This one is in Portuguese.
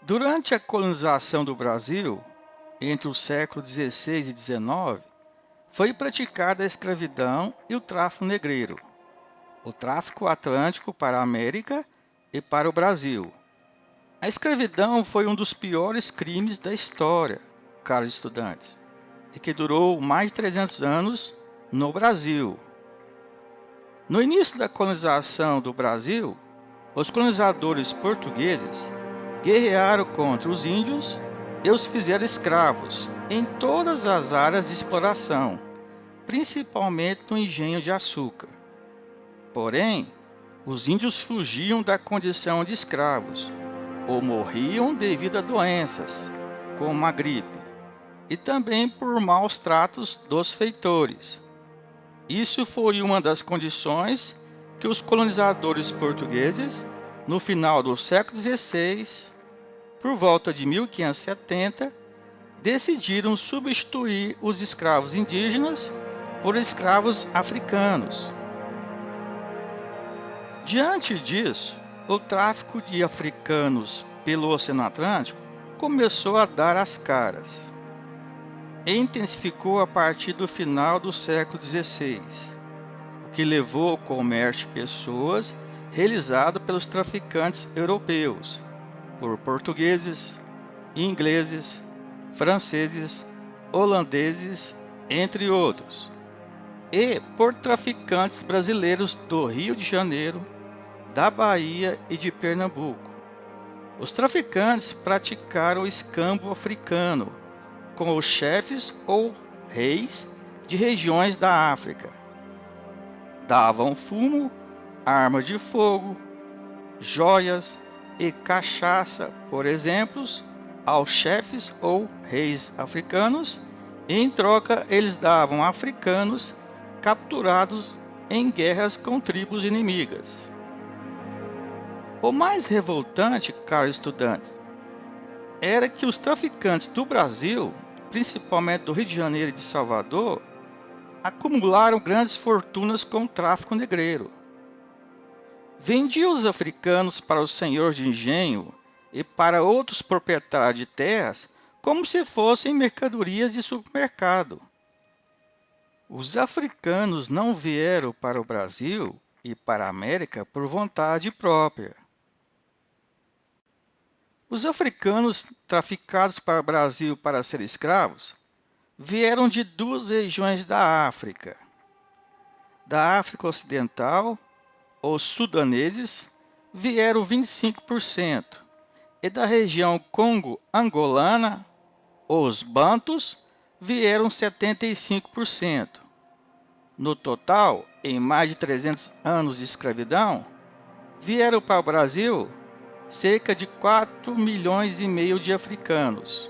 Durante a colonização do Brasil, entre os séculos XVI e XIX, foi praticada a escravidão e o tráfico negreiro, o tráfico atlântico para a América e para o Brasil. A escravidão foi um dos piores crimes da história, caros estudantes, e que durou mais de 300 anos no Brasil. No início da colonização do Brasil, os colonizadores portugueses guerrearam contra os índios e os fizeram escravos em todas as áreas de exploração, principalmente no engenho de açúcar. Porém, os índios fugiam da condição de escravos ou morriam devido a doenças, como a gripe, e também por maus tratos dos feitores. Isso foi uma das condições que os colonizadores portugueses, no final do século XVI, por volta de 1570, decidiram substituir os escravos indígenas por escravos africanos. Diante disso, o tráfico de africanos pelo Oceano Atlântico começou a dar as caras e intensificou a partir do final do século XVI, o que levou ao comércio de pessoas realizado pelos traficantes europeus, por portugueses, ingleses, franceses, holandeses, entre outros, e por traficantes brasileiros do Rio de Janeiro, da Bahia e de Pernambuco. Os traficantes praticaram o escambo africano com os chefes ou reis de regiões da África. Davam fumo, armas de fogo, joias e cachaça, por exemplo, aos chefes ou reis africanos, e em troca eles davam africanos capturados em guerras com tribos inimigas. O mais revoltante, caros estudantes, era que os traficantes do Brasil, principalmente do Rio de Janeiro e de Salvador, acumularam grandes fortunas com o tráfico negreiro. Vendiam os africanos para os senhores de engenho e para outros proprietários de terras como se fossem mercadorias de supermercado. Os africanos não vieram para o Brasil e para a América por vontade própria. Os africanos traficados para o Brasil para ser escravos vieram de duas regiões da África. Da África Ocidental, os sudaneses vieram 25%, e da região Congo-Angolana, os bantus vieram 75%. No total, em mais de 300 anos de escravidão, vieram para o Brasil cerca de 4,5 milhões de africanos.